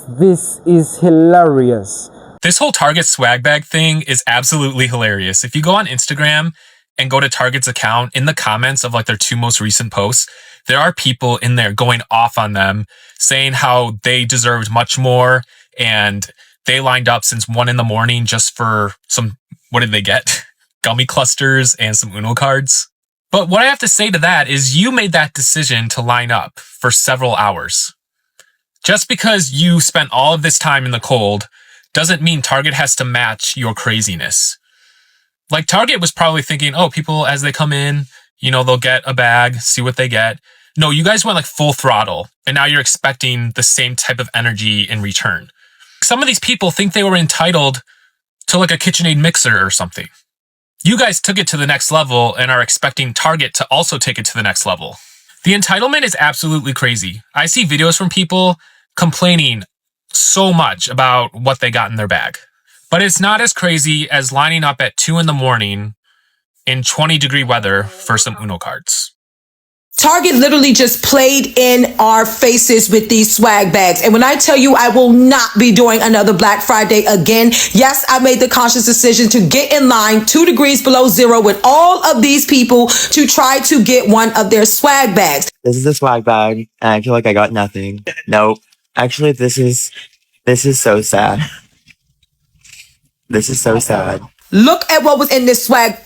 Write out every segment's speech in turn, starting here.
this is hilarious. This whole Target swag bag thing is absolutely hilarious. If you go on Instagram and go to Target's account, in the comments of like their 2 most recent posts, there are people in there going off on them, saying how they deserved much more and they lined up since 1 a.m. just for some, what did they get? Gummy clusters and some Uno cards. But what I have to say to that is you made that decision to line up for several hours. Just because you spent all of this time in the cold doesn't mean Target has to match your craziness. Like Target was probably thinking, oh, people as they come in, you know, they'll get a bag, see what they get. No, you guys went like full throttle and now you're expecting the same type of energy in return. Some of these people think they were entitled to like a KitchenAid mixer or something. You guys took it to the next level and are expecting Target to also take it to the next level. The entitlement is absolutely crazy. I see videos from people complaining so much about what they got in their bag. But it's not as crazy as lining up at 2 a.m. in 20-degree weather for some Uno cards. Target literally just played in our faces with these swag bags. And when I tell you I will not be doing another Black Friday again, yes, I made the conscious decision to get in line 2 degrees below zero with all of these people to try to get one of their swag bags. This is a swag bag, and I feel like I got nothing. Nope. Actually, this is so sad. This is so sad. Look at what was in this swag.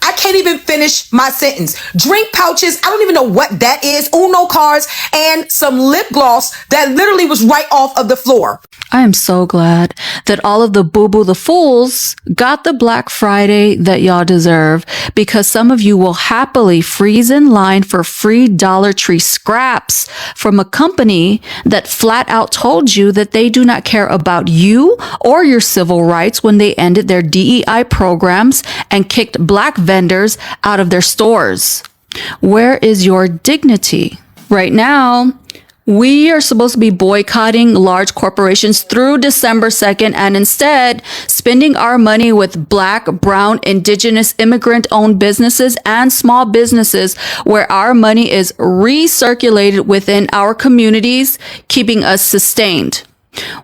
I can't even finish my sentence. Drink pouches, I don't even know what that is, Uno cards, and some lip gloss that literally was right off of the floor. I am so glad that all of the boo-boo the fools got the Black Friday that y'all deserve, because some of you will happily freeze in line for free Dollar Tree scraps from a company that flat out told you that they do not care about you or your civil rights when they ended their DEI programs and kicked Black vendors out of their stores. Where is your dignity? Right now, we are supposed to be boycotting large corporations through December 2nd and instead spending our money with Black, brown, indigenous, immigrant-owned businesses and small businesses where our money is recirculated within our communities, keeping us sustained.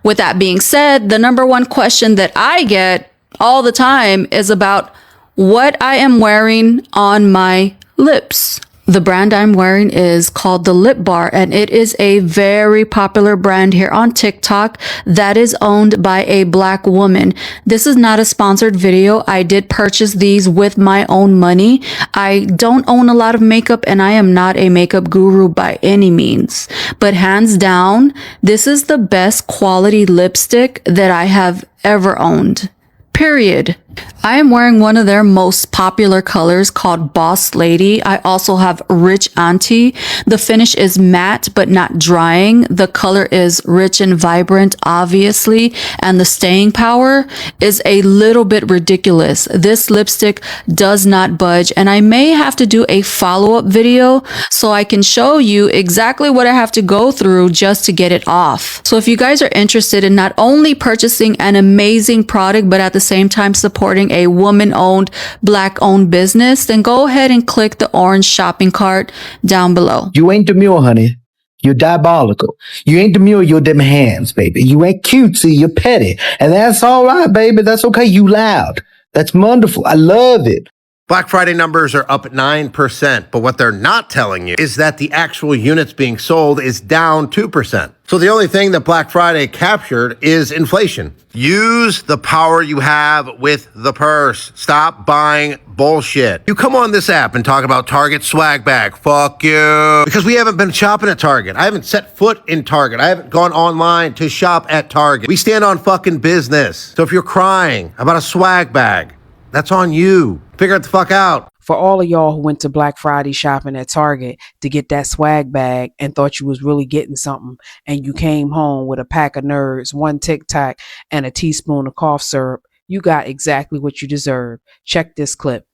With that being said, the number one question that I get all the time is about what I am wearing on my lips. The brand I'm wearing is called the Lip Bar, and it is a very popular brand here on TikTok that is owned by a Black woman. This is not a sponsored video. I did purchase these with my own money. I don't own a lot of makeup and I am not a makeup guru by any means, but hands down, this is the best quality lipstick that I have ever owned. Period. I am wearing one of their most popular colors called Boss Lady. I also have Rich Auntie. The finish is matte but not drying. The color is rich and vibrant, obviously, and the staying power is a little bit ridiculous. This lipstick does not budge, and I may have to do a follow-up video so I can show you exactly what I have to go through just to get it off. So if you guys are interested in not only purchasing an amazing product but at the same time supporting a woman-owned, Black-owned business, then go ahead and click the orange shopping cart down below. You ain't demure, honey. You're diabolical. You ain't demure, you're them hands, baby. You ain't cutesy, you're petty. And that's all right, baby. That's okay. You loud. That's wonderful. I love it. Black Friday numbers are up 9%, but what they're not telling you is that the actual units being sold is down 2%. So the only thing that Black Friday captured is inflation. Use the power you have with the purse. Stop buying bullshit. You come on this app and talk about Target swag bag. Fuck you. Because we haven't been shopping at Target. I haven't set foot in Target. I haven't gone online to shop at Target. We stand on fucking business. So if you're crying about a swag bag, that's on you. Figure it the fuck out. For all of y'all who went to Black Friday shopping at Target to get that swag bag and thought you was really getting something, and you came home with a pack of nerds, 1 Tic Tac, and a teaspoon of cough syrup, you got exactly what you deserve. Check this clip.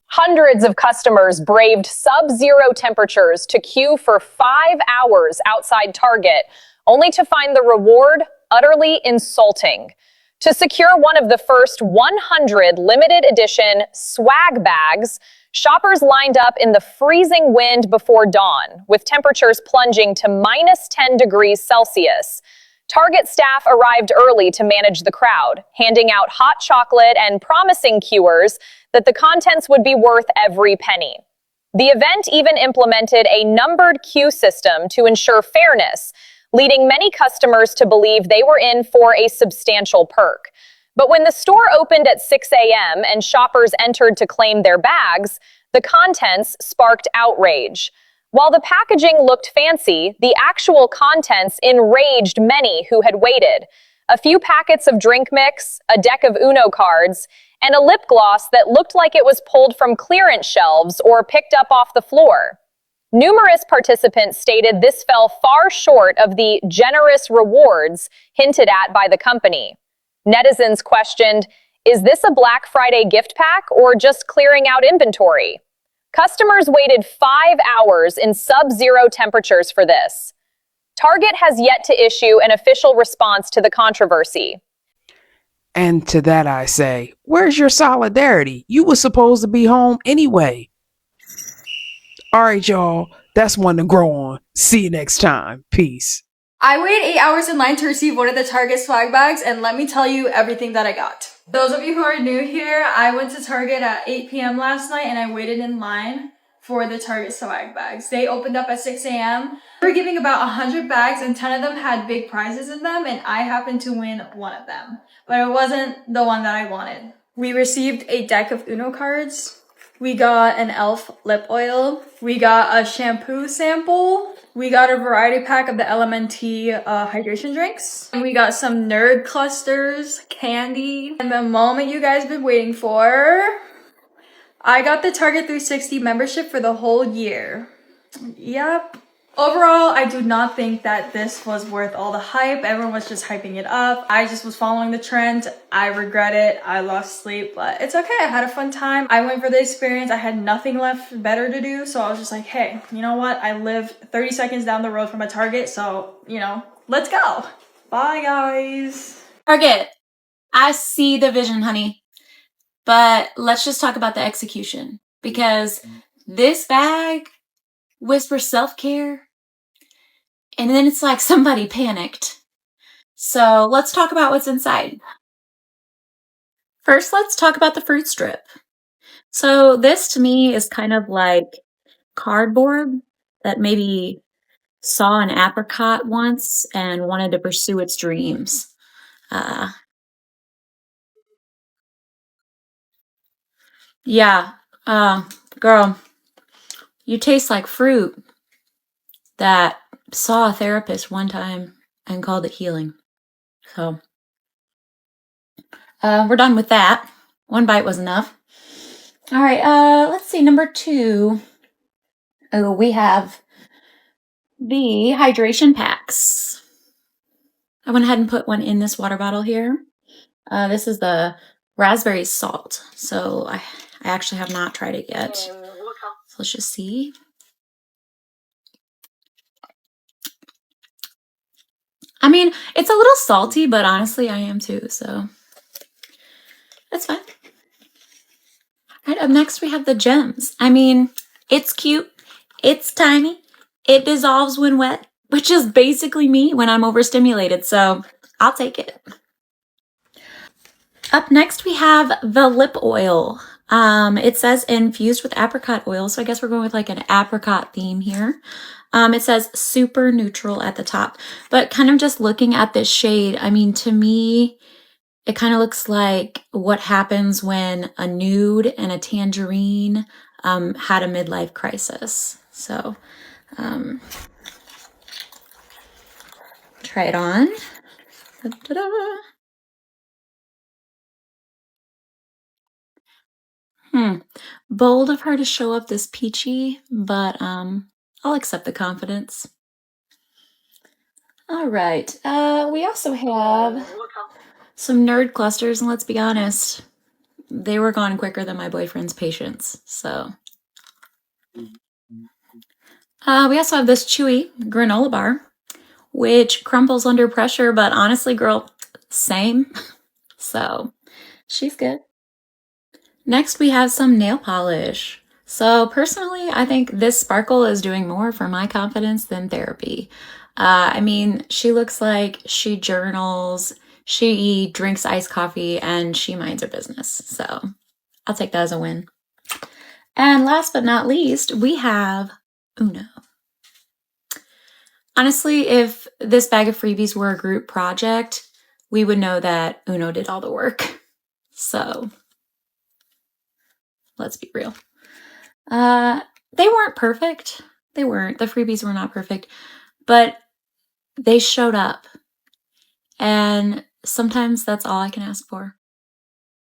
Hundreds of customers braved sub-zero temperatures to queue for 5 hours outside Target, only to find the reward utterly insulting. To secure one of the first 100 limited edition swag bags, shoppers lined up in the freezing wind before dawn, with temperatures plunging to -10 degrees Celsius. Target staff arrived early to manage the crowd, handing out hot chocolate and promising queuers that the contents would be worth every penny. The event even implemented a numbered queue system to ensure fairness, leading many customers to believe they were in for a substantial perk. But when the store opened at 6 a.m. and shoppers entered to claim their bags, the contents sparked outrage. While the packaging looked fancy, the actual contents enraged many who had waited. A few packets of drink mix, a deck of Uno cards, and a lip gloss that looked like it was pulled from clearance shelves or picked up off the floor. Numerous participants stated this fell far short of the generous rewards hinted at by the company. Netizens questioned, is this a Black Friday gift pack or just clearing out inventory? Customers waited 5 hours in sub-zero temperatures for this. Target has yet to issue an official response to the controversy. And to that I say, where's your solidarity? You were supposed to be home anyway. All right, y'all. That's one to grow on. See you next time. Peace. I waited 8 hours in line to receive one of the Target swag bags, and let me tell you everything that I got. Those of you who are new here, I went to Target at 8 p.m. last night, and I waited in line for the Target swag bags. They opened up at 6 a.m. They were giving about 100 bags, and 10 of them had big prizes in them, and I happened to win one of them. But it wasn't the one that I wanted. We received a deck of Uno cards. We got an e.l.f. lip oil. We got a shampoo sample. We got a variety pack of the LMNT hydration drinks. And we got some nerd clusters, candy. And the moment you guys been waiting for, I got the Target 360 membership for the whole year. Yep. Overall, I do not think that this was worth all the hype. Everyone was just hyping it up. I just was following the trend. I regret it. I lost sleep, but it's okay. I had a fun time. I went for the experience. I had nothing left better to do. So I was just like, hey, you know what? I live 30 seconds down the road from a Target. So, let's go. Bye, guys. Target, I see the vision, honey. But let's just talk about the execution. Because this bag whispers self-care. And then it's like somebody panicked. So let's talk about what's inside. First, let's talk about the fruit strip. So this to me is kind of like cardboard that maybe saw an apricot once and wanted to pursue its dreams. Girl, you taste like fruit that saw a therapist one time and called it healing. So, we're done with that. One bite was enough. All right, let's see, number 2. Oh, we have the hydration packs. I went ahead and put one in this water bottle here. This is the raspberry salt. So I actually have not tried it yet. So let's just see. I mean, it's a little salty, but honestly, I am too, so that's fine. All right, up next, we have the gems. I mean, it's cute, it's tiny, it dissolves when wet, which is basically me when I'm overstimulated, so I'll take it. Up next, we have the lip oil. It says infused with apricot oil, so I guess we're going with like an apricot theme here. It says super neutral at the top, but kind of just looking at this shade, I mean, to me, it kind of looks like what happens when a nude and a tangerine had a midlife crisis. So, try it on. Da-da-da. Bold of her to show up this peachy, but I'll accept the confidence. All right. We also have some nerd clusters, and let's be honest, they were gone quicker than my boyfriend's patience. So we also have this chewy granola bar, which crumbles under pressure, but honestly, girl, same. So she's good. Next, we have some nail polish. So personally, I think this sparkle is doing more for my confidence than therapy. I mean, she looks like she journals, she drinks iced coffee, and she minds her business. So I'll take that as a win. And last but not least, we have Uno. Honestly, if this bag of freebies were a group project, we would know that Uno did all the work. So let's be real. They weren't perfect. They weren't. The freebies were not perfect. But they showed up. And sometimes that's all I can ask for.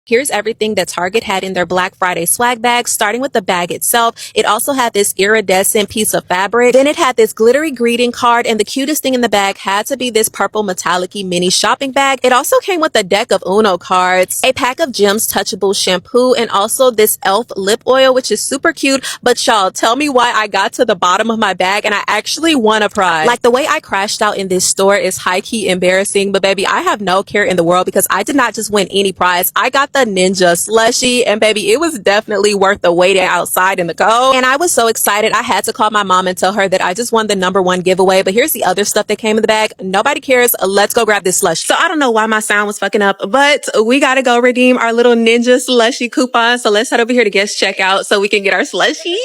Here's everything that Target had in their Black Friday swag bag, starting with the bag itself. It also had this iridescent piece of fabric. Then it had this glittery greeting card, and the cutest thing in the bag had to be this purple metallic-y mini shopping bag. It also came with a deck of Uno cards, a pack of Gems Touchable shampoo, and also this e.l.f. lip oil, which is super cute. But y'all, tell me why I got to the bottom of my bag and I actually won a prize. Like, the way I crashed out in this store is high-key embarrassing, but baby, I have no care in the world because I did not just win any prize. I got the Ninja slushie, and baby, it was definitely worth the waiting outside in the cold. And I was so excited, I had to call my mom and tell her that I just won the #1 giveaway. But here's the other stuff that came in the bag. Nobody cares. Let's go grab this slush. So I don't know why my sound was fucking up, but we gotta go redeem our little Ninja slushie coupon. So let's head over here to guest checkout so we can get our slushie.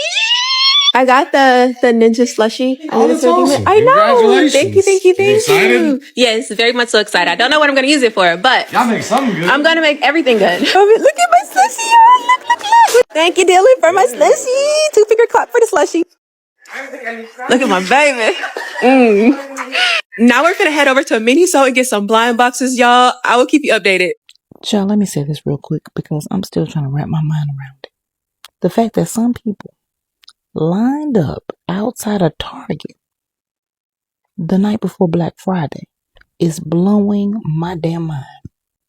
I got the Ninja slushie. Oh, that's awesome. I know. Congratulations. Thank you. You excited? Yes, very much so excited. I don't know what I'm going to use it for, but Y'all make something good. I'm going to make everything good. Look at my slushie, y'all. Look. Thank you, Dylan, for my slushie. 2-finger clap for the slushie. Look at my baby. Now we're going to head over to Miniso and get some blind boxes, y'all. I will keep you updated. Child, let me say this real quick because I'm still trying to wrap my mind around it. The fact that some people lined up outside of Target the night before Black Friday is blowing my damn mind.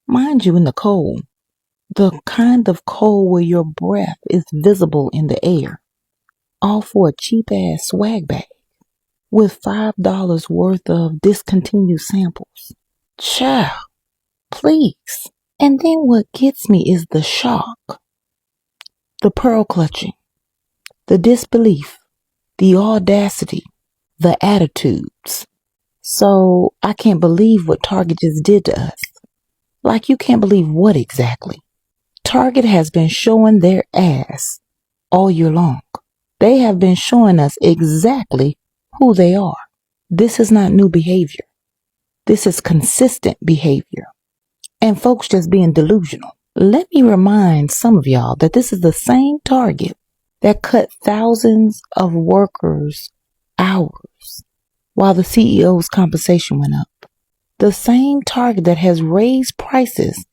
Mind you, in the cold, the kind of cold where your breath is visible in the air, all for a cheap ass swag bag with $5 worth of discontinued samples. Child, please. And then what gets me is the shock, the pearl clutching, the disbelief, the audacity, the attitudes. So I can't believe what Target just did to us. Like, you can't believe what exactly. Target has been showing their ass all year long. They have been showing us exactly who they are. This is not new behavior. This is consistent behavior. And folks just being delusional. Let me remind some of y'all that this is the same Target that cut thousands of workers' hours while the CEO's compensation went up. The same Target that has raised prices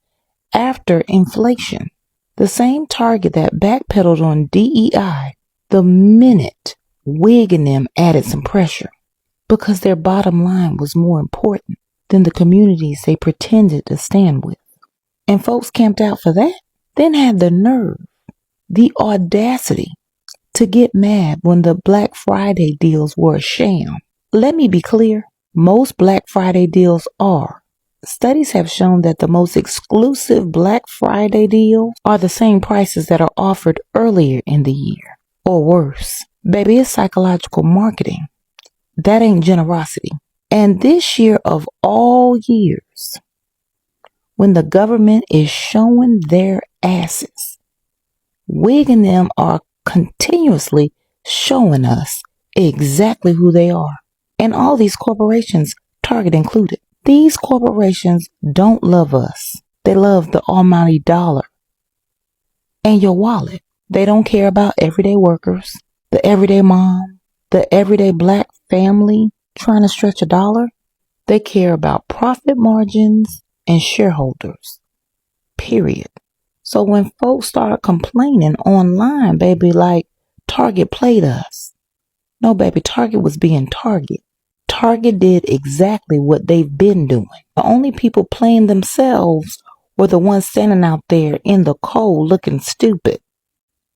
after inflation. The same Target that backpedaled on DEI the minute Wig and them added some pressure because their bottom line was more important than the communities they pretended to stand with. And folks camped out for that, then had the nerve, the audacity to get mad when the Black Friday deals were a sham. Let me be clear, most Black Friday deals are. Studies have shown that the most exclusive Black Friday deals are the same prices that are offered earlier in the year, or worse. Baby, it's psychological marketing. That ain't generosity. And this year of all years, when the government is showing their asses, Wig and them are continuously showing us exactly who they are. And all these corporations, Target included, these corporations don't love us. They love the almighty dollar and your wallet. They don't care about everyday workers, the everyday mom, the everyday black family trying to stretch a dollar. They care about profit margins and shareholders. Period. So when folks start complaining online, baby, like Target played us. No, baby, Target was being Target. Target did exactly what they've been doing. The only people playing themselves were the ones standing out there in the cold looking stupid,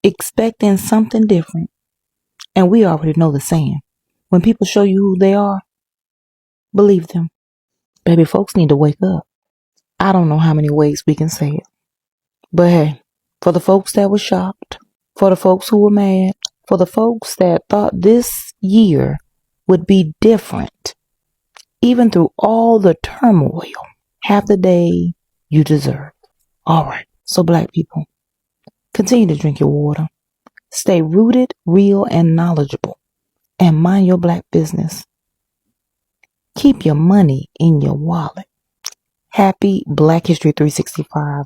expecting something different. And we already know the saying. When people show you who they are, believe them. Baby, folks need to wake up. I don't know how many ways we can say it. But hey, for the folks that were shocked, for the folks who were mad, for the folks that thought this year would be different, even through all the turmoil, have the day you deserve. All right, so black people, continue to drink your water. Stay rooted, real, and knowledgeable. And mind your black business. Keep your money in your wallet. Happy Black History 365.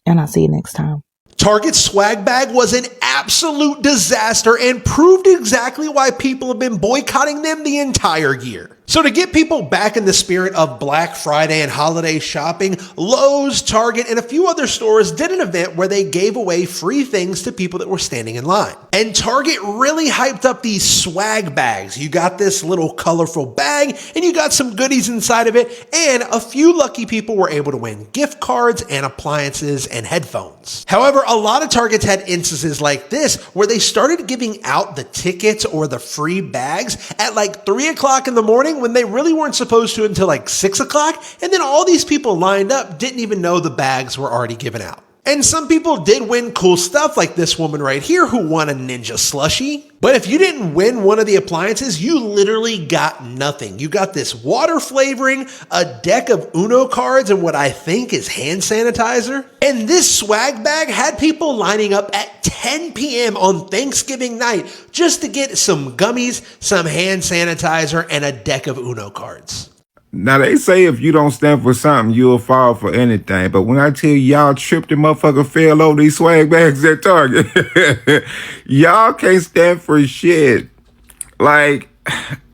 And I'll see you next time. Target's swag bag was an absolute disaster and proved exactly why people have been boycotting them the entire year. So to get people back in the spirit of Black Friday and holiday shopping, Lowe's, Target, and a few other stores did an event where they gave away free things to people that were standing in line. And Target really hyped up these swag bags. You got this little colorful bag and you got some goodies inside of it, and a few lucky people were able to win gift cards and appliances and headphones. However, a lot of Targets had instances like this where they started giving out the tickets or the free bags at like 3 o'clock in the morning when they really weren't supposed to until like 6 o'clock, and then all these people lined up didn't even know the bags were already given out. And some people did win cool stuff, like this woman right here who won a Ninja slushie. But if you didn't win one of the appliances, you literally got nothing. You got this water flavoring, a deck of Uno cards, and what I think is hand sanitizer. And this swag bag had people lining up at 10 p.m. on Thanksgiving night just to get some gummies, some hand sanitizer, and a deck of Uno cards. Now, they say if you don't stand for something, you'll fall for anything. But when I tell y'all tripped and motherfucker fell over these swag bags at Target, y'all can't stand for shit. Like,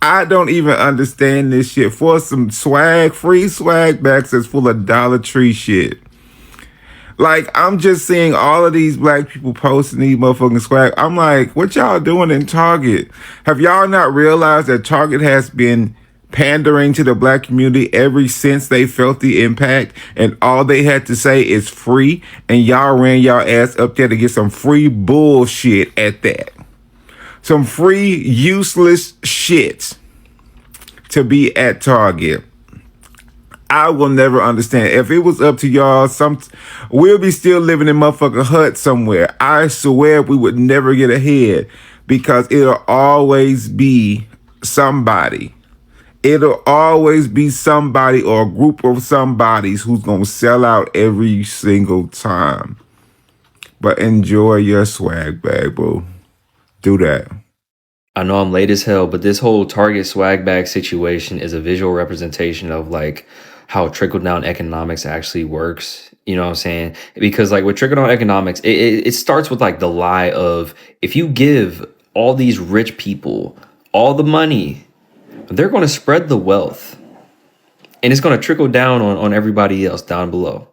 I don't even understand this shit. For some free swag bags that's full of Dollar Tree shit. Like, I'm just seeing all of these black people posting these motherfucking swag. I'm like, what y'all doing in Target? Have y'all not realized that Target has been pandering to the black community ever since they felt the impact, and all they had to say is free, and y'all ran y'all ass up there to get some free bullshit at that. Some free useless shit to be at Target. I will never understand. If it was up to y'all, we'll be still living in motherfucking hut somewhere. I swear we would never get ahead, because it'll always be somebody. It'll always be somebody or a group of somebodies who's going to sell out every single time. But enjoy your swag bag, boo. Do that. I know I'm late as hell, but this whole Target swag bag situation is a visual representation of like how trickle-down economics actually works. You know what I'm saying? Because like with trickle-down economics, it starts with like the lie of if you give all these rich people all the money, they're going to spread the wealth and it's going to trickle down on everybody else down below.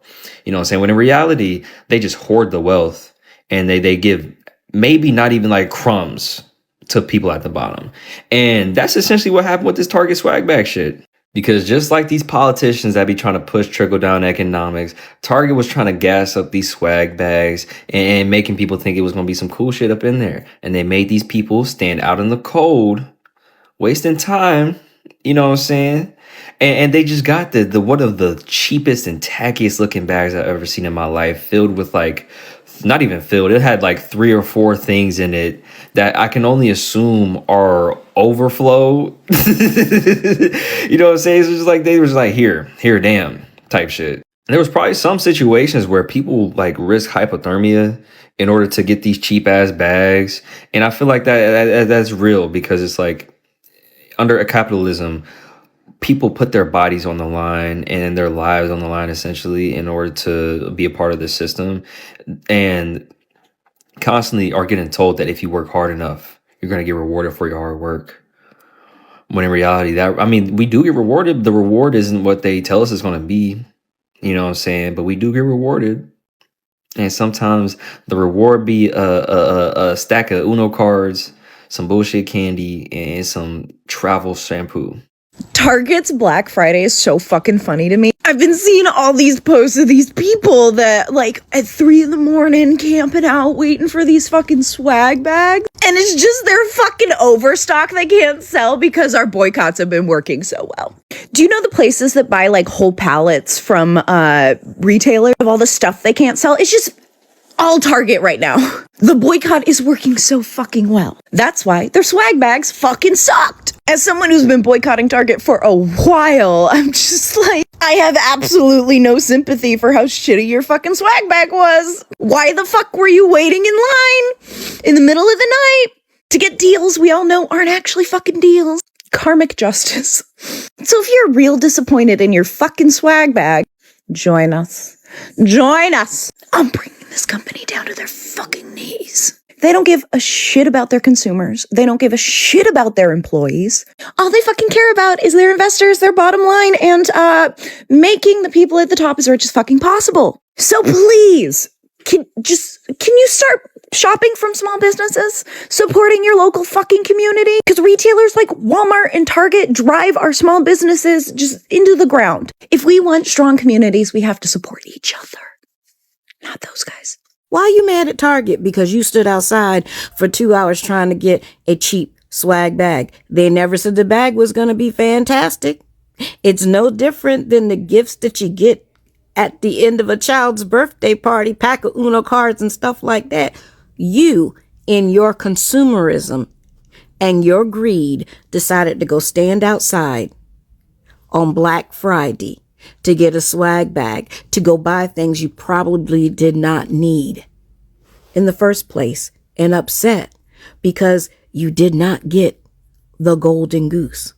You know what I'm saying? When in reality, they just hoard the wealth and they give maybe not even like crumbs to people at the bottom. And that's essentially what happened with this Target swag bag shit. Because just like these politicians that be trying to push trickle down economics, Target was trying to gas up these swag bags and making people think it was going to be some cool shit up in there. And they made these people stand out in the cold, wasting time, you know what I'm saying? And they just got the one of the cheapest and tackiest looking bags I've ever seen in my life, filled with like, not even filled, it had like 3 or 4 things in it that I can only assume are overflow. You know what I'm saying? It's just like, they was like, here, damn, type shit. And there was probably some situations where people like risk hypothermia in order to get these cheap ass bags. And I feel like that's real, because it's like, under a capitalism, people put their bodies on the line and their lives on the line essentially in order to be a part of the system, and constantly are getting told that if you work hard enough, you're going to get rewarded for your hard work. When in reality, we do get rewarded. The reward isn't what they tell us it's going to be, you know what I'm saying? But we do get rewarded. And sometimes the reward be a stack of Uno cards, some bullshit candy, and some travel shampoo. Target's Black Friday is so fucking funny to me. I've been seeing all these posts of these people that like at 3 a.m. camping out waiting for these fucking swag bags. And it's just their fucking overstock they can't sell because our boycotts have been working so well. Do you know the places that buy like whole pallets from retailers of all the stuff they can't sell? It's just all Target right now. The boycott is working so fucking well. That's why their swag bags fucking sucked. As someone who's been boycotting Target for a while, I'm just like, I have absolutely no sympathy for how shitty your fucking swag bag was. Why the fuck were you waiting in line in the middle of the night to get deals we all know aren't actually fucking deals? Karmic justice. So if you're real disappointed in your fucking swag bag, join us. Join us. I'm bringing this company down to their fucking knees. They don't give a shit about their consumers. They don't give a shit about their employees. All they fucking care about is their investors, their bottom line, and making the people at the top as rich as fucking possible. So please, can you start shopping from small businesses, supporting your local fucking community? Because retailers like Walmart and Target drive our small businesses just into the ground. If we want strong communities, we have to support each other, not those guys. Why are you mad at Target? Because you stood outside for 2 hours trying to get a cheap swag bag. They never said the bag was going to be fantastic. It's no different than the gifts that you get at the end of a child's birthday party, pack of Uno cards and stuff like that. You, in your consumerism and your greed, decided to go stand outside on Black Friday to get a swag bag, to go buy things you probably did not need in the first place, and upset because you did not get the golden goose.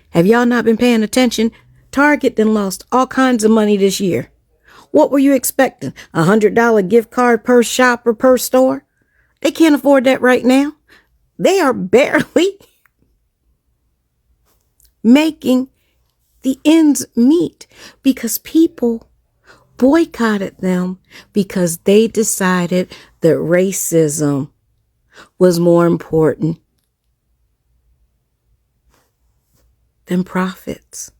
Have y'all not been paying attention? Target then lost all kinds of money this year. What were you expecting? $100 gift card per shop or per store? They can't afford that right now. They are barely making the ends meet because people boycotted them because they decided that racism was more important than profits.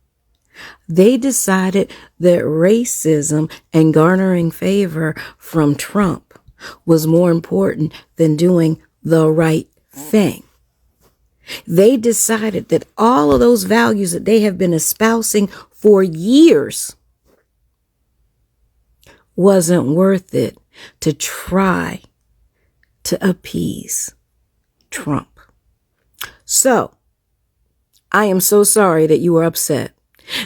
They decided that racism and garnering favor from Trump was more important than doing the right thing. They decided that all of those values that they have been espousing for years wasn't worth it to try to appease Trump. So, I am so sorry that you were upset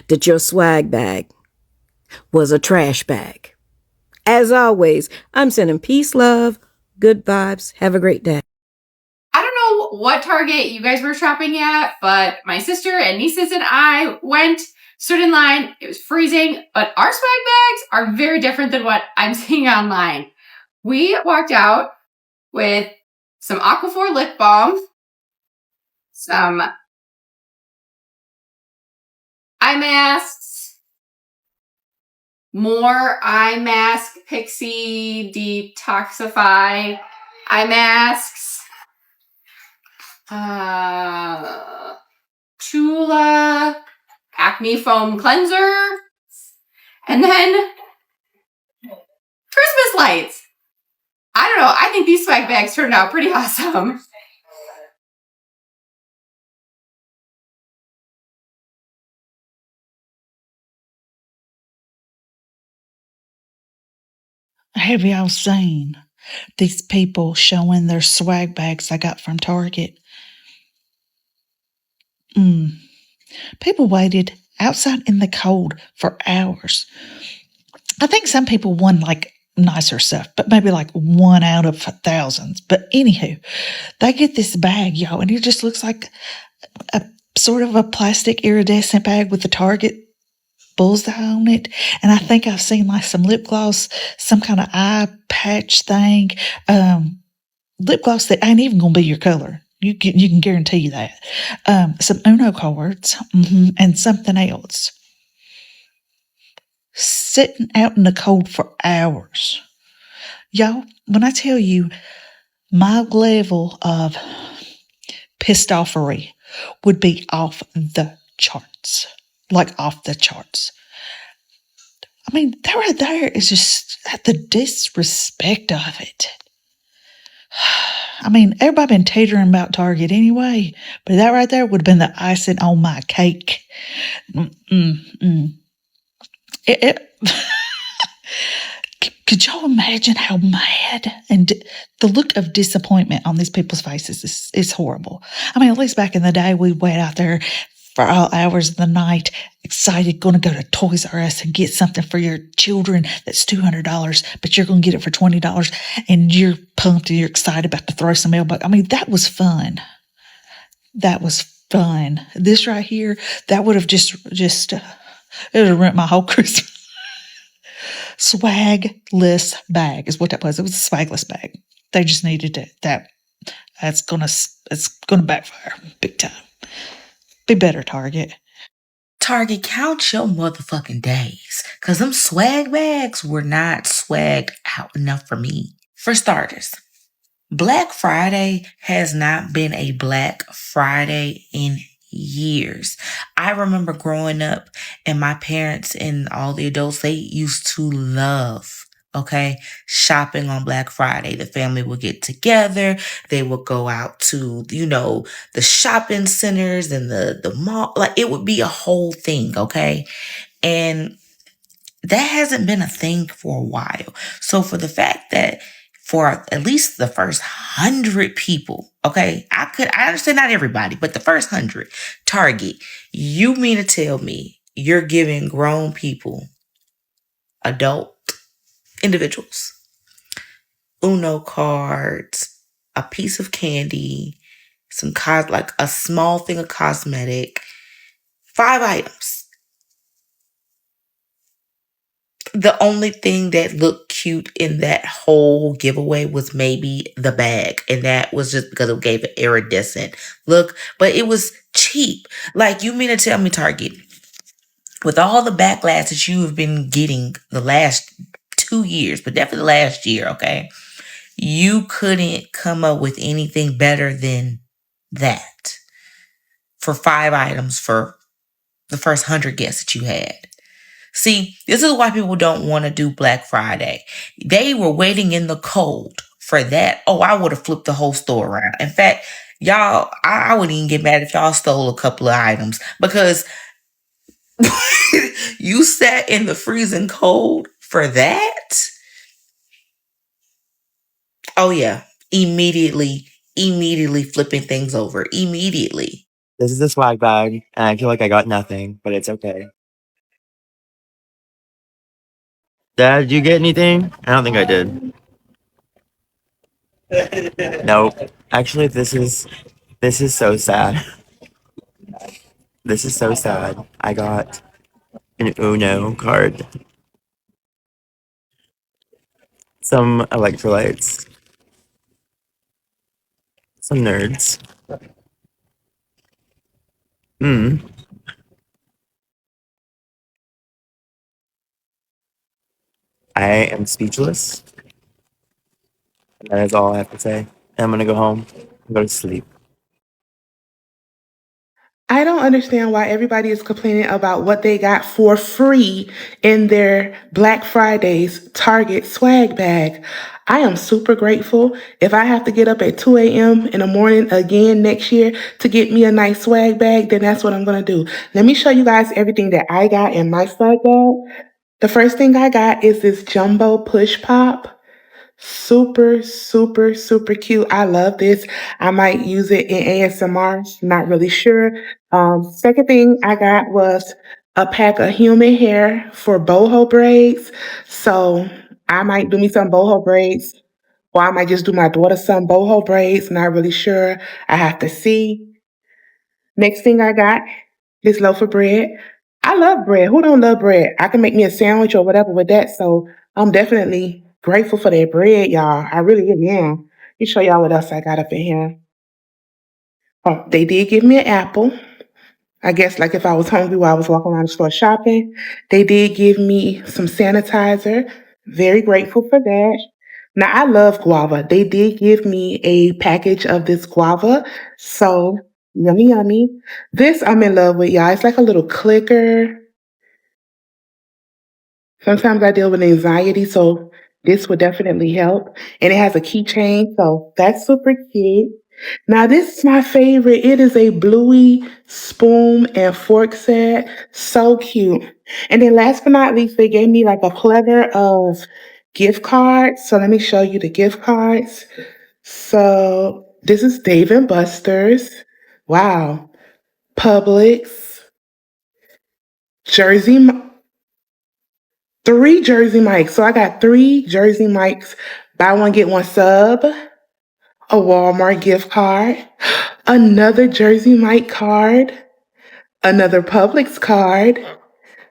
that your swag bag was a trash bag. As always, I'm sending peace, love, good vibes. Have a great day. I don't know what Target you guys were shopping at, but my sister and nieces and I went, stood in line. It was freezing, but our swag bags are very different than what I'm seeing online. We walked out with some Aquaphor lip balm, some eye masks, more eye mask Pixie Detoxify eye masks, Tula Acne Foam Cleanser, and then Christmas lights. I don't know. I think these swag bags turned out pretty awesome. Have y'all seen these people showing their swag bags I got from Target? People waited outside in the cold for hours. I think some people won like nicer stuff, but maybe like 1 out of thousands. But anywho, they get this bag, y'all, and it just looks like a sort of a plastic iridescent bag with the Target bullseye on it. And I think I've seen like some lip gloss, some kind of eye patch thing, lip gloss that ain't even gonna be your color. You can guarantee that. Some Uno cards, and something else. Sitting out in the cold for hours. Y'all, when I tell you my level of pissed offery would be off the charts. Like off the charts. I mean, that right there is just the disrespect of it. I mean, everybody been teetering about Target anyway, but that right there would have been the icing on my cake. Could y'all imagine how mad and the look of disappointment on these people's faces is horrible. I mean, at least back in the day, we'd wait out there for all hours of the night, excited, going to go to Toys R Us and get something for your children that's $200, but you're going to get it for $20, and you're pumped and you're excited about to throw some mailbox. I mean, that was fun. That was fun. This right here, that would have just it would have ruined my whole Christmas. Swagless bag is what that was. It was a swagless bag. They just needed it. It's gonna backfire big time. Be better, Target. Target, count your motherfucking days. Cause them swag bags were not swagged out enough for me. For starters, Black Friday has not been a Black Friday in years. I remember growing up and my parents and all the adults, they used to love, shopping on Black Friday. The family would get together. They would go out to, the shopping centers and the mall. Like, it would be a whole thing, And that hasn't been a thing for a while. So for the fact that for at least the first 100 people, I understand not everybody, but the first 100, Target, you mean to tell me you're giving grown people, adult individuals, Uno cards, a piece of candy, like a small thing of cosmetic, 5 items. The only thing that looked cute in that whole giveaway was maybe the bag. And that was just because it gave an iridescent look. But it was cheap. Like, you mean to tell me, Target, with all the backlash that you have been getting the last 2 years, but definitely last year, you couldn't come up with anything better than that for 5 items for the first 100 guests that you had. See, this is why people don't want to do Black Friday. They were waiting in the cold for that. Oh, I would have flipped the whole store around. In fact, y'all, I wouldn't even get mad if y'all stole a couple of items because you sat in the freezing cold for that. Oh yeah, immediately flipping things over. Immediately. This is a swag bag, and I feel like I got nothing, but it's okay. Dad, did you get anything? I don't think I did. Nope. Actually, this is so sad. This is so sad. I got an Uno card, some electrolytes, some nerds. I am speechless. That is all I have to say. I'm gonna go home and go to sleep. I don't understand why everybody is complaining about what they got for free in their Black Friday's Target swag bag. I am super grateful. If I have to get up at 2 a.m. in the morning again next year to get me a nice swag bag, then that's what I'm going to do. Let me show you guys everything that I got in my swag bag. The first thing I got is this jumbo push pop. Super, super, super cute. I love this. I might use it in ASMR. Not really sure. Second thing I got was a pack of human hair for boho braids. So I might do me some boho braids, or I might just do my daughter some boho braids. Not really sure. I have to see. Next thing I got this loaf of bread. I love bread. Who don't love bread? I can make me a sandwich or whatever with that. So I'm definitely grateful for that bread, y'all. I really am. Let me show y'all what else I got up in here. Oh, they did give me an apple. I guess like if I was hungry while I was walking around the store shopping. They did give me some sanitizer. Very grateful for that. Now I love guava. They did give me a package of this guava. So yummy, yummy. This I'm in love with, y'all. It's like a little clicker. Sometimes I deal with anxiety, so this would definitely help. And it has a keychain, so that's super cute. Now this is my favorite. It is a bluey spoon and fork set. So cute. And then last but not least, they gave me like a plethora of gift cards. So let me show you the gift cards. So this is Dave and Buster's. Wow. Publix. Three Jersey Mike's. So I got 3 Jersey Mike's. Buy one, get one sub. A Walmart gift card. Another Jersey Mike card. Another Publix card.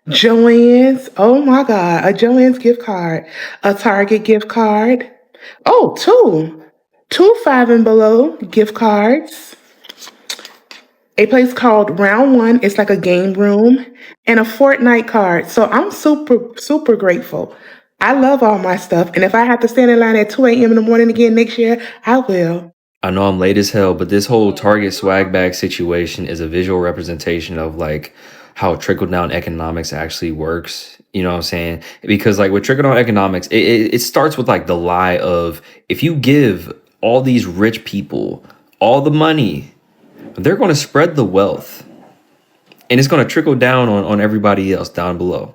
Joann's. Oh my God. A Joann's gift card. A Target gift card. Oh, two 5 and below gift cards. A place called Round One. It's like a game room and a Fortnite card. So I'm super grateful. I love all my stuff. And if I have to stand in line at 2 a.m. in the morning again next year, I will. I know I'm late as hell, but this whole Target swag bag situation is a visual representation of like how trickle down economics actually works. You know what I'm saying? Because like with trickle down economics, it starts with like the lie of if you give all these rich people all the money, they're going to spread the wealth and it's going to trickle down on everybody else down below.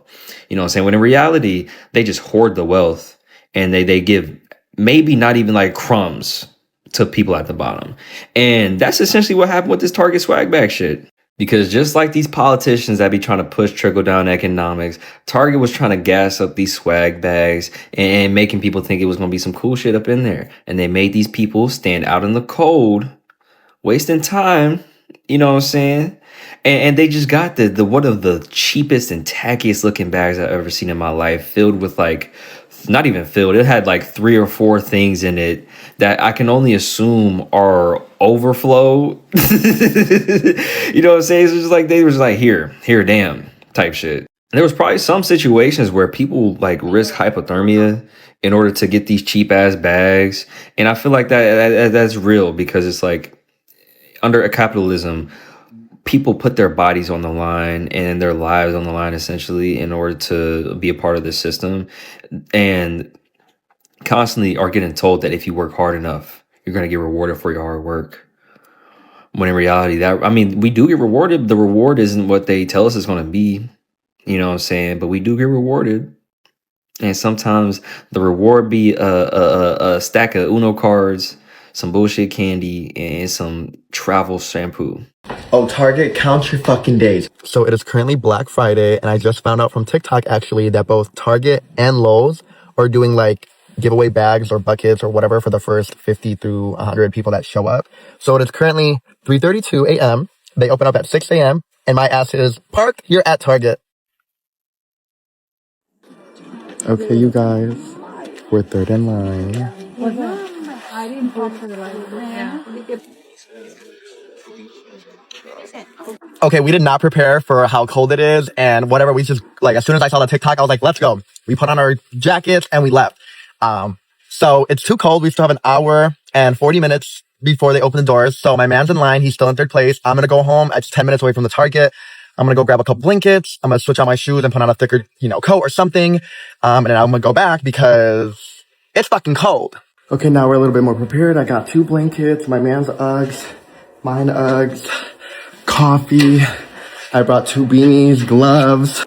You know what I'm saying? When in reality, they just hoard the wealth and they give maybe not even like crumbs to people at the bottom. And that's essentially what happened with this Target swag bag shit. Because just like these politicians that be trying to push trickle down economics, Target was trying to gas up these swag bags and making people think it was going to be some cool shit up in there. And they made these people stand out in the cold, wasting time, you know what I'm saying? And they just got the one of the cheapest and tackiest looking bags I've ever seen in my life, filled with like, not even filled, it had like 3 or 4 things in it that I can only assume are overflow. You know what I'm saying? It's just like they was like, here, damn, type shit. And there was probably some situations where people like risk hypothermia in order to get these cheap ass bags. And I feel like that's real because it's like under a capitalism, people put their bodies on the line and their lives on the line essentially in order to be a part of the system, and constantly are getting told that if you work hard enough, you're going to get rewarded for your hard work. When in reality, we do get rewarded. The reward isn't what they tell us it's going to be, you know what I'm saying? But we do get rewarded. And sometimes the reward be a stack of Uno cards, some bullshit candy, and some travel shampoo. Oh, Target, count your fucking days. So it is currently Black Friday, and I just found out from TikTok actually that both Target and Lowe's are doing like giveaway bags or buckets or whatever for the first 50 through 100 people that show up. So it is currently 3:32 a.m. They open up at 6 a.m. and my ass is parked here at Target. Okay, you guys, we're third in line. I didn't talk for the yeah. Okay, we did not prepare for how cold it is and whatever. We just, like, as soon as I saw the TikTok, I was like, let's go. We put on our jackets and we left. So it's too cold. We still have an hour and 40 minutes before they open the doors. So my man's in line. He's still in third place. I'm going to go home. It's 10 minutes away from the Target. I'm going to go grab a couple blankets. I'm going to switch out my shoes and put on a thicker, coat or something. And then I'm going to go back because it's fucking cold. Okay, now we're a little bit more prepared. I got 2 blankets, my man's Uggs, mine Uggs, coffee. I brought 2 beanies, gloves.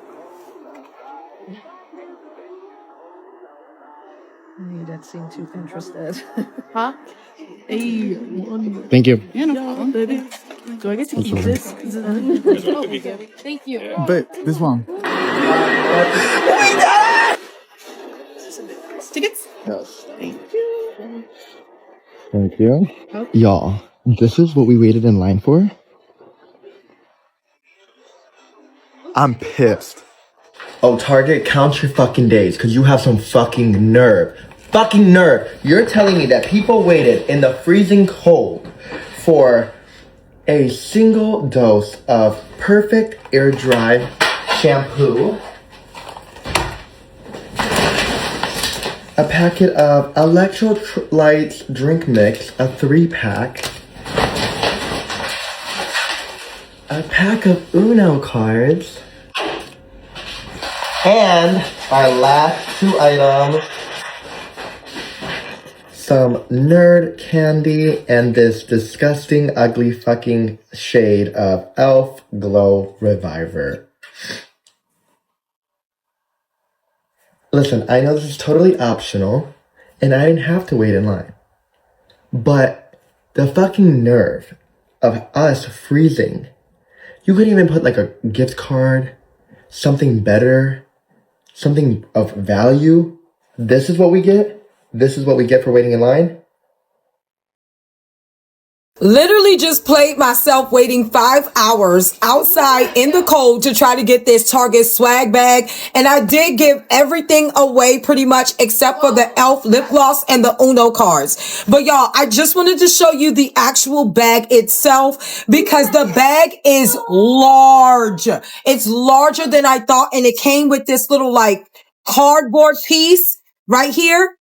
That seemed too interested. Huh? Hey, Thank you. yeah, no problem. Do I get to keep this? Thank you. But this one. Tickets? Yes. Thank you. Thank you. Y'all, this is what we waited in line for. I'm pissed. Oh, Target, count your fucking days, because you have some fucking nerve. Fucking nerve. You're telling me that people waited in the freezing cold for a single dose of perfect air dry shampoo, a packet of electrolytes drink mix, a 3-pack, a pack of Uno cards, and our last 2 items, some nerd candy and this disgusting, ugly fucking shade of Elf Glow Reviver. Listen, I know this is totally optional, and I didn't have to wait in line. But the fucking nerve of us freezing. You couldn't even put like a gift card, something better, something of value. This is what we get? This is what we get for waiting in line? Literally just played myself waiting 5 hours outside in the cold to try to get this Target swag bag. And I did give everything away pretty much except for the e.l.f. lip gloss and the Uno cards. But y'all, I just wanted to show you the actual bag itself because the bag is large. It's larger than I thought. And it came with this little like cardboard piece right here.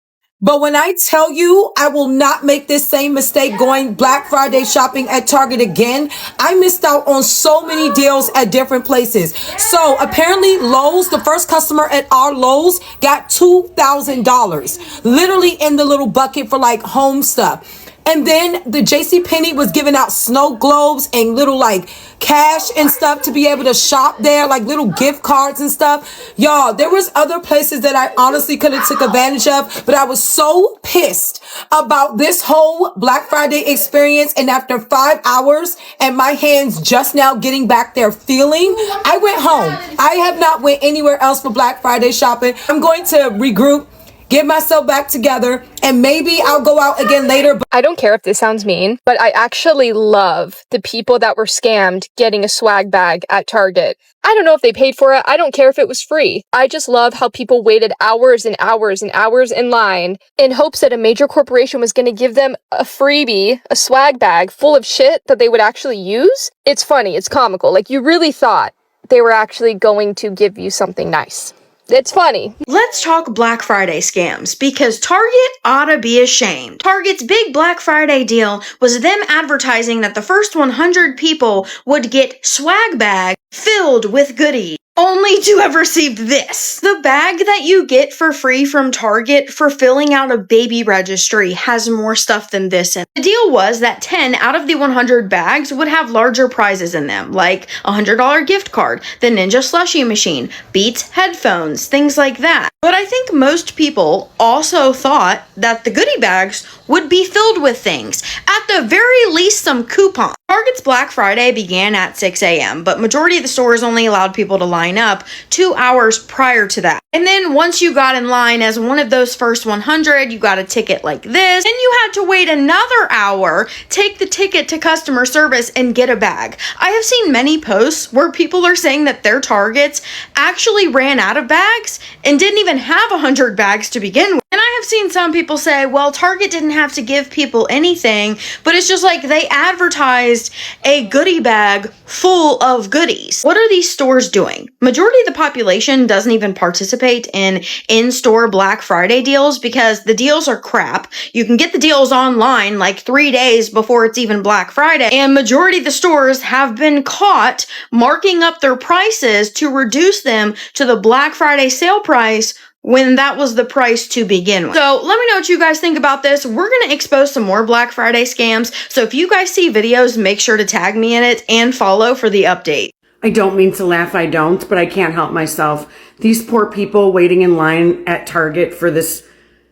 But when I tell you, I will not make this same mistake going Black Friday shopping at Target again. I missed out on so many deals at different places. So apparently Lowe's, the first customer at our Lowe's got $2,000 literally in the little bucket for like home stuff. And then the JCPenney was giving out snow globes and little like cash and stuff to be able to shop there, like little gift cards and stuff. Y'all, there was other places that I honestly could have took advantage of, but I was so pissed about this whole Black Friday experience. And after 5 hours and my hands just now getting back their feeling, I went home. I have not went anywhere else for Black Friday shopping. I'm going to regroup, get myself back together, and maybe I'll go out again later. I don't care if this sounds mean, but I actually love the people that were scammed getting a swag bag at Target. I don't know if they paid for it. I don't care if it was free. I just love how people waited hours and hours and hours in line in hopes that a major corporation was going to give them a freebie, a swag bag full of shit that they would actually use. It's funny. It's comical. Like, you really thought they were actually going to give you something nice. It's funny. Let's talk Black Friday scams because Target ought to be ashamed. Target's big Black Friday deal was them advertising that the first 100 people would get swag bags filled with goodies. Only to have received this. The bag that you get for free from Target for filling out a baby registry has more stuff than this in. The deal was that 10 out of the 100 bags would have larger prizes in them, like a $100 gift card, the Ninja Slushie machine, Beats headphones, things like that. But I think most people also thought that the goodie bags would be filled with things. At the very least, some coupons. Target's Black Friday began at 6 a.m., but majority of the stores only allowed people to line up 2 hours prior to that. And then once you got in line as one of those first 100, you got a ticket like this, and you had to wait another hour, take the ticket to customer service, and get a bag. I have seen many posts where people are saying that their Targets actually ran out of bags and didn't even have 100 bags to begin with. And I have seen some people say, well, Target didn't have to give people anything, but it's just like they advertised a goodie bag full of goodies. What are these stores doing? Majority of the population doesn't even participate in in-store Black Friday deals because the deals are crap. You can get the deals online like 3 days before it's even Black Friday, and majority of the stores have been caught marking up their prices to reduce them to the Black Friday sale price when that was the price to begin with. So let me know what you guys think about this. We're going to expose some more Black Friday scams. So if you guys see videos, make sure to tag me in it and follow for the update. I don't mean to laugh, I don't, but I can't help myself. These poor people waiting in line at Target for this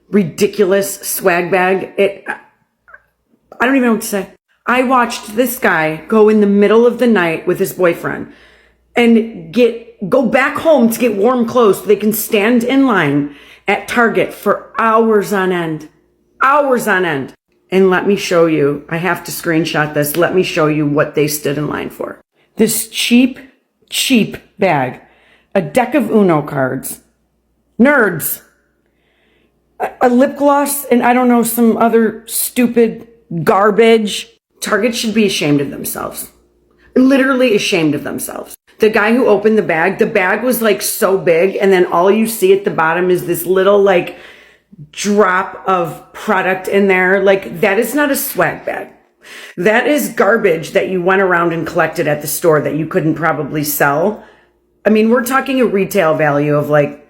ridiculous swag bag. I don't even know what to say. I watched this guy go in the middle of the night with his boyfriend and go back home to get warm clothes so they can stand in line at Target for hours on end. Hours on end. And let me show you, I have to screenshot this. Let me show you what they stood in line for. This cheap bag. A deck of Uno cards. Nerds. A lip gloss and I don't know, some other stupid garbage. Target should be ashamed of themselves. Literally ashamed of themselves. The guy who opened the bag was like so big, and then all you see at the bottom is this little like drop of product in there. Like, that is not a swag bag. That is garbage that you went around and collected at the store that you couldn't probably sell. I mean, we're talking a retail value of like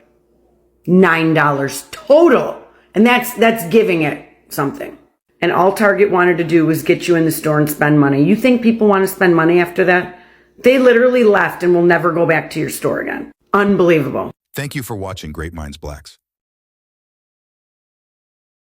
$9 total. And that's giving it something. And all Target wanted to do was get you in the store and spend money. You think people want to spend money after that? They literally left and will never go back to your store again. Unbelievable. Thank you for watching Great Minds Blacks.